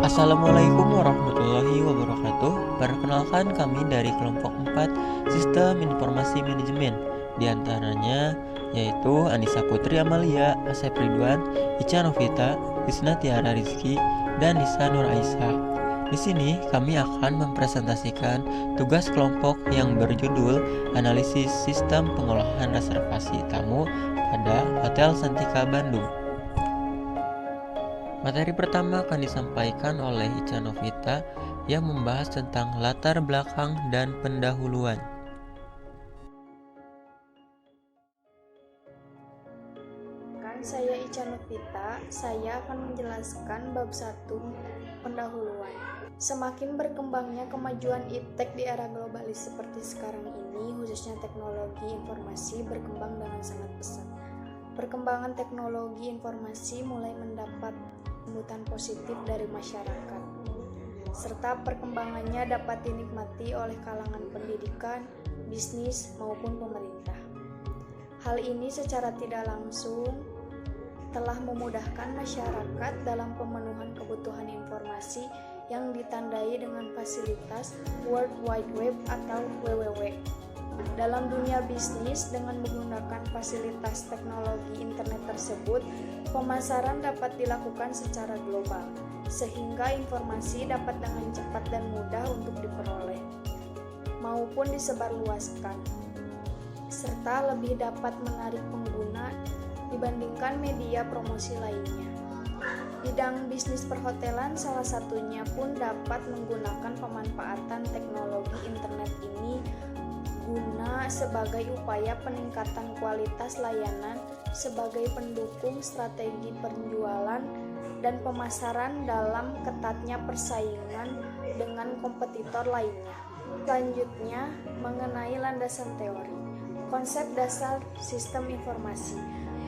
Assalamualaikum warahmatullahi wabarakatuh. Perkenalkan kami dari kelompok 4 Sistem Informasi Manajemen. Di antaranya yaitu Anissa Putri Amalia, Asep Ridwan, Ica Novita, Krisna Tiara Rizky, dan Nisa Nur Aisyah. Di sini kami akan mempresentasikan tugas kelompok yang berjudul Analisis Sistem Pengolahan Reservasi Tamu pada Hotel Santika Bandung. Materi pertama akan disampaikan oleh Ica Novita yang membahas tentang latar belakang dan pendahuluan. Saya Ica Novita, saya akan menjelaskan bab 1 pendahuluan. Semakin berkembangnya kemajuan iptek di era globalis seperti sekarang ini, khususnya teknologi informasi berkembang dengan sangat pesat. Perkembangan teknologi informasi mulai mendapat sambutan positif dari masyarakat, serta perkembangannya dapat dinikmati oleh kalangan pendidikan, bisnis, maupun pemerintah. Hal ini secara tidak langsung telah memudahkan masyarakat dalam pemenuhan kebutuhan informasi yang ditandai dengan fasilitas World Wide Web atau WWW. Dalam dunia bisnis, dengan menggunakan fasilitas teknologi internet tersebut, pemasaran dapat dilakukan secara global, sehingga informasi dapat dengan cepat dan mudah untuk diperoleh, maupun disebarluaskan, serta lebih dapat menarik pengguna dibandingkan media promosi lainnya. Bidang bisnis perhotelan salah satunya pun dapat menggunakan pemanfaatan teknologi internet ini guna sebagai upaya peningkatan kualitas layanan sebagai pendukung strategi penjualan dan pemasaran dalam ketatnya persaingan dengan kompetitor lainnya. Selanjutnya, mengenai landasan teori. Konsep dasar sistem informasi.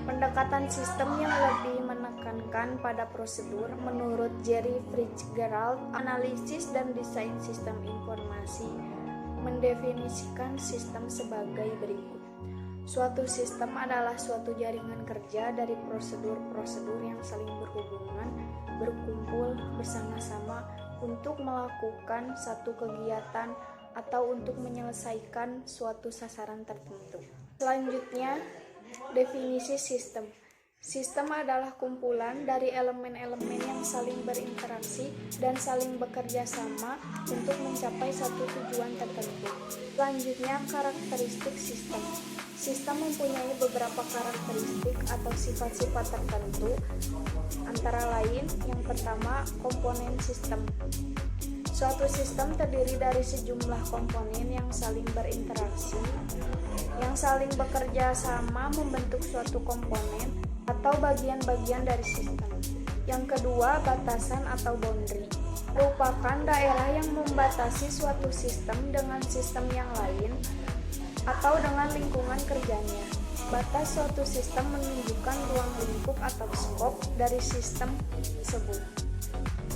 Pendekatan sistem yang lebih menekankan pada prosedur menurut Jerry Fitzgerald, analisis dan desain sistem informasi mendefinisikan sistem sebagai berikut. Suatu sistem adalah suatu jaringan kerja dari prosedur-prosedur yang saling berhubungan, berkumpul bersama-sama untuk melakukan satu kegiatan atau untuk menyelesaikan suatu sasaran tertentu. Selanjutnya, definisi sistem. Sistem adalah kumpulan dari elemen-elemen yang saling berinteraksi dan saling bekerja sama untuk mencapai satu tujuan tertentu. Selanjutnya, karakteristik sistem. Sistem mempunyai beberapa karakteristik atau sifat-sifat tertentu, antara lain yang pertama, komponen sistem. Suatu sistem terdiri dari sejumlah komponen yang saling berinteraksi, yang saling bekerja sama membentuk suatu komponen atau bagian-bagian dari sistem. Yang kedua, batasan atau boundary. Merupakan daerah yang membatasi suatu sistem dengan sistem yang lain atau dengan lingkungan kerjanya. Batas suatu sistem menunjukkan ruang lingkup atau skop dari sistem tersebut.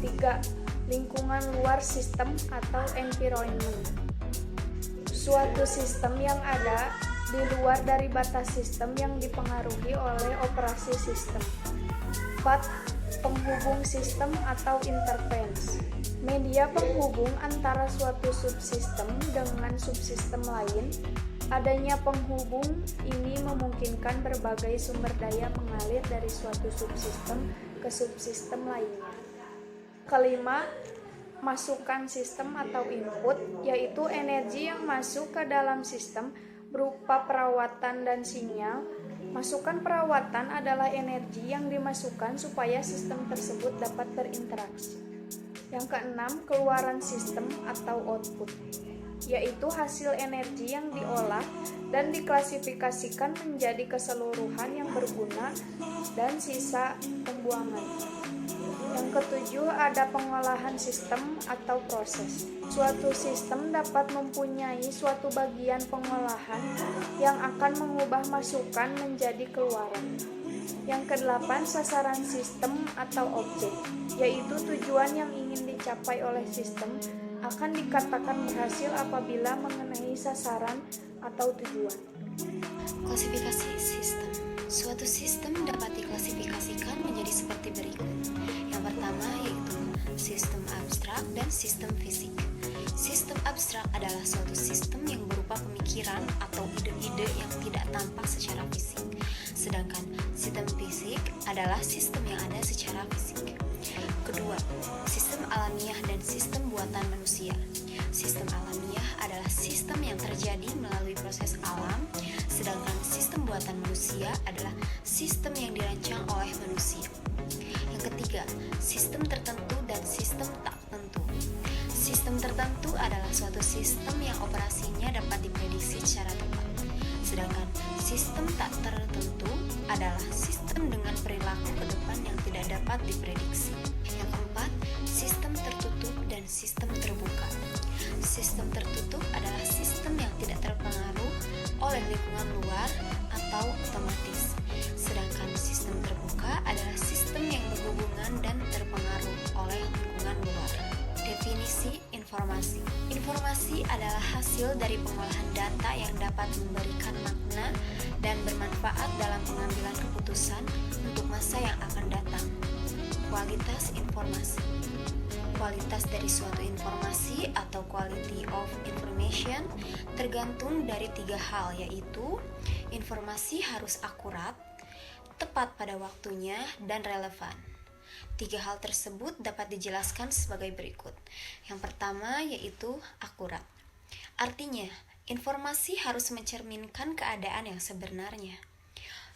3. Lingkungan luar sistem atau environment. Suatu sistem yang ada di luar dari batas sistem yang dipengaruhi oleh operasi sistem. 4. Penghubung sistem atau interface. Media penghubung antara suatu subsistem dengan subsistem lain. Adanya penghubung ini memungkinkan berbagai sumber daya mengalir dari suatu subsistem ke subsistem lainnya. Kelima, masukan sistem atau input, yaitu energi yang masuk ke dalam sistem berupa perawatan dan sinyal. Masukan perawatan adalah energi yang dimasukkan supaya sistem tersebut dapat berinteraksi. Yang keenam, keluaran sistem atau output, yaitu hasil energi yang diolah dan diklasifikasikan menjadi keseluruhan yang berguna dan sisa pembuangan. Yang ketujuh, ada pengolahan sistem atau proses. Suatu sistem dapat mempunyai suatu bagian pengolahan yang akan mengubah masukan menjadi keluaran. Yang kedelapan, sasaran sistem atau objek, yaitu tujuan yang ingin dicapai oleh sistem akan dikatakan berhasil apabila mengenai sasaran atau tujuan. Klasifikasi sistem. Suatu sistem dapat diklasifikasikan menjadi seperti berikut. Yang pertama yaitu sistem abstrak dan sistem fisik. Sistem abstrak adalah suatu sistem yang berupa pemikiran atau ide-ide yang tidak tampak secara fisik. Sedangkan sistem fisik adalah sistem yang ada secara fisik. Kedua, sistem alamiah dan sistem buatan manusia. Sistem alamiah adalah sistem yang terjadi melalui proses alam, sedangkan sistem buatan manusia adalah sistem yang dirancang oleh manusia. Yang ketiga, sistem tertentu dan sistem tak tentu. Sistem tertentu adalah suatu sistem yang operasinya dapat diprediksi secara tepat. Sedangkan sistem tak tertentu adalah sistem dengan perilaku ke depan yang tidak dapat diprediksi. Yang keempat, sistem tertutup dan sistem terbuka. Sistem tertutup adalah sistem yang tidak terpengaruh oleh lingkungan luar atau otomatis. Sedangkan sistem terbuka adalah sistem yang berhubungan dan terpengaruh oleh lingkungan luar. Definisi informasi. Informasi adalah hasil dari pengolahan data yang dapat memberikan makna dan bermanfaat dalam pengambilan keputusan untuk masa yang akan datang. Kualitas informasi. Kualitas dari suatu informasi atau quality of information tergantung dari 3 hal, yaitu informasi harus akurat, tepat pada waktunya, dan relevan. 3 hal tersebut dapat dijelaskan sebagai berikut. Yang pertama yaitu akurat. Artinya, informasi harus mencerminkan keadaan yang sebenarnya.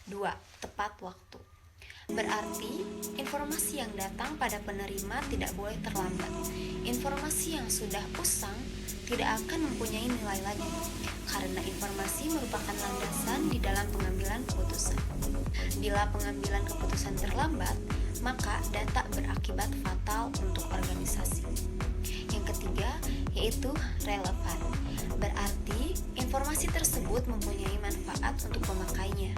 2. Tepat waktu. Berarti, informasi yang datang pada penerima tidak boleh terlambat. Informasi yang sudah usang tidak akan mempunyai nilai lagi, karena informasi merupakan landasan di dalam pengambilan keputusan. Bila pengambilan keputusan terlambat, maka data berakibat fatal untuk organisasi. Yang ketiga yaitu relevan. Berarti informasi tersebut mempunyai manfaat untuk pemakainya.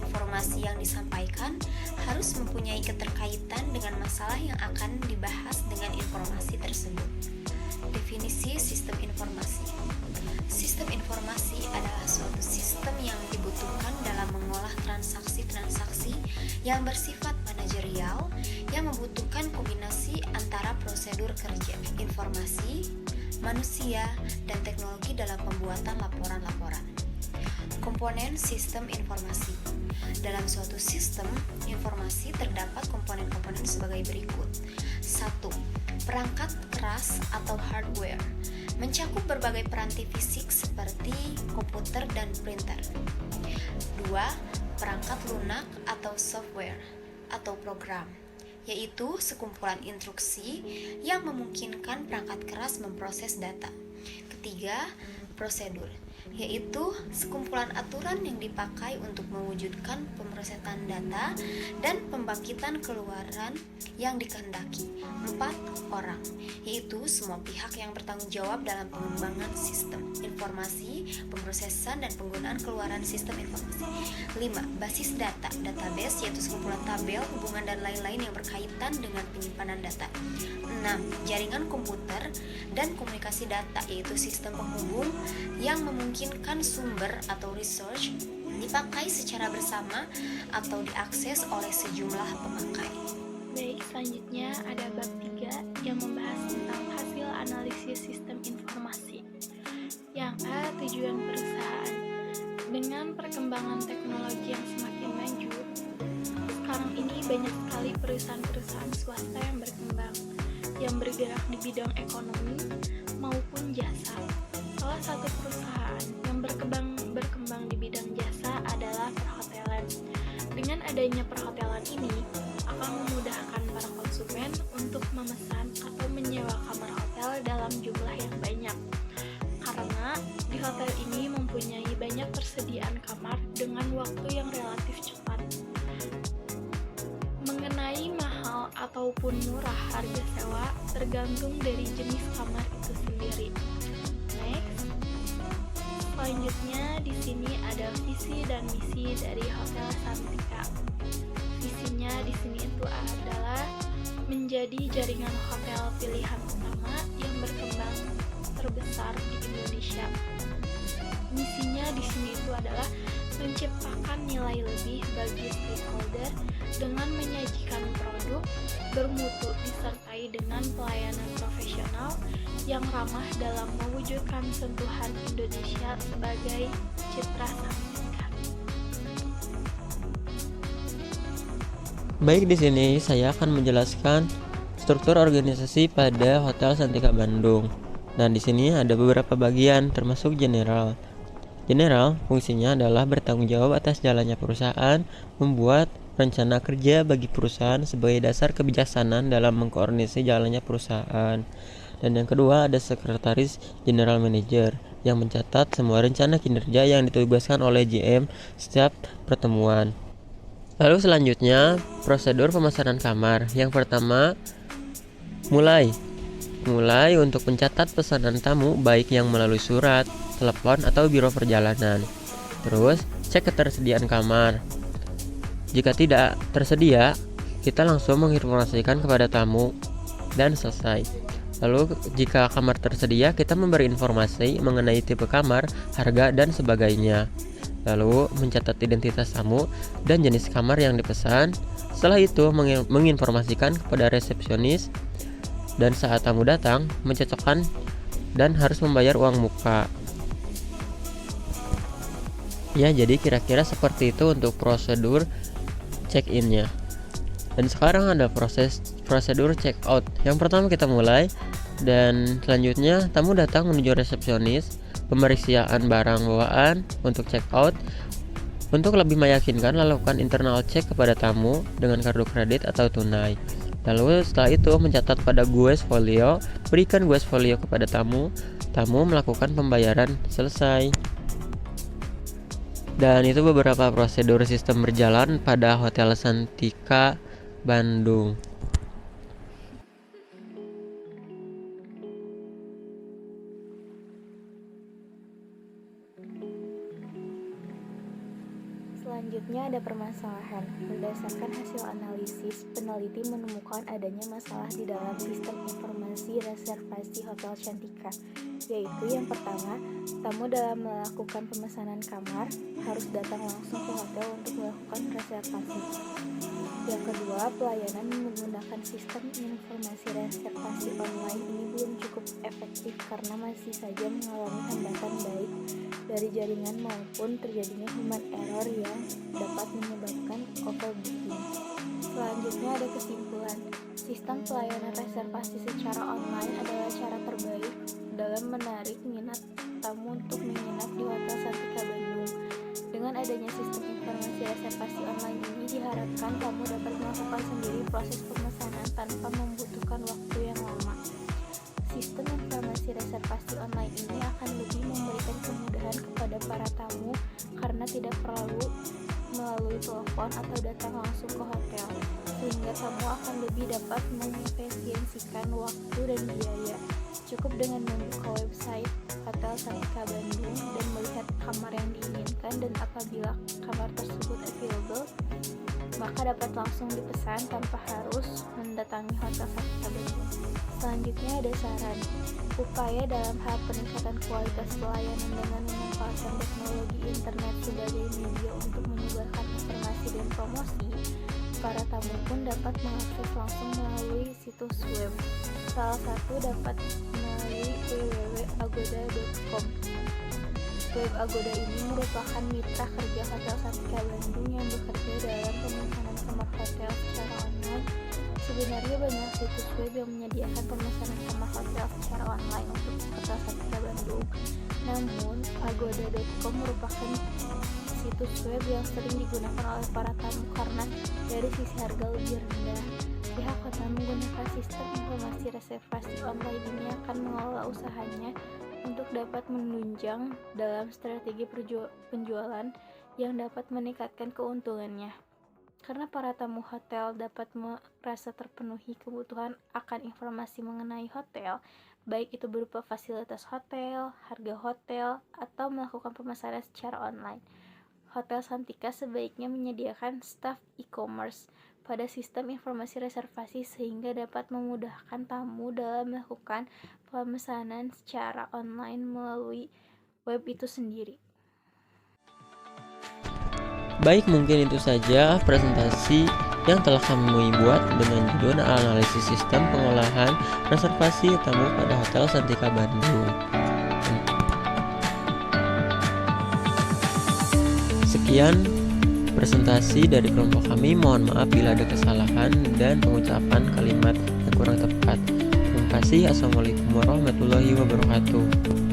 Informasi yang disampaikan harus mempunyai keterkaitan dengan masalah yang akan dibahas dengan informasi tersebut. Definisi sistem informasi. Sistem informasi adalah suatu sistem yang dibutuhkan dalam mengolah transaksi-transaksi yang bersifat manajerial yang membutuhkan kombinasi antara prosedur kerja, informasi, manusia, dan teknologi dalam pembuatan laporan-laporan. Komponen sistem informasi. Dalam suatu sistem informasi terdapat komponen-komponen sebagai berikut. 1. Perangkat keras atau hardware mencakup berbagai peranti fisik seperti komputer dan printer. 2. Perangkat lunak atau software atau program, yaitu sekumpulan instruksi yang memungkinkan perangkat keras memproses data. Ketiga, prosedur, yaitu sekumpulan aturan yang dipakai untuk mewujudkan pemrosesan data dan pembangkitan keluaran yang dikehendaki. 4. Orang, yaitu semua pihak yang bertanggung jawab dalam pengembangan sistem informasi, pemrosesan, dan penggunaan keluaran sistem informasi. 5. Basis data, database, yaitu sekumpulan tabel, hubungan, dan lain-lain yang berkaitan dengan penyimpanan data. 6. Jaringan komputer dan komunikasi data, yaitu sistem penghubung yang memungkinkan sumber atau research dipakai secara bersama atau diakses oleh sejumlah pemakai. Baik, selanjutnya ada bab 3 yang membahas tentang hasil analisis sistem informasi. Yang A, tujuan perusahaan. Dengan perkembangan teknologi yang semakin maju, sekarang ini banyak sekali perusahaan-perusahaan swasta yang berkembang, yang bergerak di bidang ekonomi maupun jasa. Salah satu perusahaan yang berkembang di bidang jasa adalah perhotelan. Dengan adanya perhotelan ini akan memudahkan para konsumen untuk memesan atau menyewa kamar hotel dalam jumlah yang banyak. Karena di hotel ini mempunyai banyak persediaan kamar dengan waktu yang relatif cepat. Mengenai mahal ataupun murah harga sewa tergantung dari jenis kamar itu sendiri. Next, selanjutnya di sini ada visi dan misi dari Hotel Santika. Visinya di sini itu adalah menjadi jaringan hotel pilihan utama yang berkembang terbesar di Indonesia. Misinya di sini itu adalah menciptakan nilai lebih bagi stakeholder dengan menyajikan produk bermutu disertai dengan pelayanan yang ramah dalam mewujudkan sentuhan Indonesia sebagai citra Santika. Baik, di sini saya akan menjelaskan struktur organisasi pada Hotel Santika Bandung. Dan di sini ada beberapa bagian termasuk general. General fungsinya adalah bertanggung jawab atas jalannya perusahaan, membuat rencana kerja bagi perusahaan sebagai dasar kebijaksanaan dalam mengkoordinasi jalannya perusahaan. Dan yang kedua ada sekretaris general manager yang mencatat semua rencana kinerja yang ditugaskan oleh GM setiap pertemuan. Lalu selanjutnya prosedur pemesanan kamar. Yang pertama, mulai untuk mencatat pesanan tamu baik yang melalui surat, telepon, atau biro perjalanan. Terus, cek ketersediaan kamar. Jika tidak tersedia, kita langsung menginformasikan kepada tamu dan selesai. Lalu, jika kamar tersedia, kita memberi informasi mengenai tipe kamar, harga, dan sebagainya. Lalu, mencatat identitas tamu dan jenis kamar yang dipesan. Setelah itu, menginformasikan kepada resepsionis. Dan saat tamu datang, mencocokkan dan harus membayar uang muka. Ya, jadi kira-kira seperti itu untuk prosedur check-in-nya. Dan sekarang ada prosedur check-out. Yang pertama kita mulai, dan selanjutnya tamu datang menuju resepsionis, pemeriksaan barang bawaan untuk check-out. Untuk lebih meyakinkan, lakukan internal check kepada tamu dengan kartu kredit atau tunai. Lalu setelah itu mencatat pada gues folio, berikan gues folio kepada tamu melakukan pembayaran, selesai. Dan itu beberapa prosedur sistem berjalan pada Hotel Santika Bandung. Selanjutnya ada permasalahan. Berdasarkan hasil analisis, peneliti menemukan adanya masalah di dalam sistem informasi reservasi Hotel Santika, yaitu yang pertama, tamu dalam melakukan pemesanan kamar harus datang langsung ke hotel untuk melakukan reservasi. Yang kedua, pelayanan menggunakan sistem informasi reservasi online ini belum cukup efektif karena masih saja mengalami hambatan baik dari jaringan maupun terjadinya human error yang dapat menyebabkan overbooking. Selanjutnya ada kesimpulan. Sistem pelayanan reservasi secara online adalah cara terbaik dalam menarik minat tamu untuk menginap di Hotel Santika Bandung. Dengan adanya sistem informasi reservasi online ini diharapkan tamu dapat melakukan sendiri proses pemesanan tanpa membutuhkan waktu yang lama. Sistem informasi reservasi online ini akan lebih memberikan kemudahan kepada para tamu karena tidak perlu melalui telepon atau datang langsung ke hotel, sehingga tamu akan lebih dapat mengefisiensikan waktu dan biaya. Cukup dengan membuka website Hotel Santika Bandung dan melihat kamar yang diinginkan, dan apabila kamar tersebut available, maka dapat langsung dipesan tanpa harus mendatangi Hotel Santika Bandung. Selanjutnya ada saran. Upaya dalam hal peningkatan kualitas pelayanan dengan memanfaatkan teknologi internet sebagai media untuk menyebarkan informasi dan promosi. Para tamu pun dapat mengakses langsung melalui situs web. Salah satu dapat melalui www.agoda.com. Web Agoda ini merupakan mitra kerja Hotel Santika Bandung yang bekerja dalam pemesanan kamar hotel secara online. Sebenarnya banyak situs web yang menyediakan pemesanan kamar hotel secara online untuk Hotel Santika Bandung. Namun, agoda.com merupakan situs web yang sering digunakan oleh para tamu karena dari sisi harga lebih rendah. Pihak hotel menggunakan sistem informasi reservasi online ini akan mengelola usahanya untuk dapat menunjang dalam strategi penjualan yang dapat meningkatkan keuntungannya. Karena para tamu hotel dapat merasa terpenuhi kebutuhan akan informasi mengenai hotel, baik itu berupa fasilitas hotel, harga hotel, atau melakukan pemesanan secara online. Hotel Santika sebaiknya menyediakan staf e-commerce pada sistem informasi reservasi sehingga dapat memudahkan tamu dalam melakukan pemesanan secara online melalui web itu sendiri. Baik, mungkin itu saja presentasi yang telah kami buat dengan judul Analisis Sistem Pengolahan Reservasi Tamu pada Hotel Santika Bandung. Sekian presentasi dari kelompok kami. Mohon maaf bila ada kesalahan dan pengucapan kalimat yang kurang tepat. Terima kasih. Assalamualaikum warahmatullahi wabarakatuh.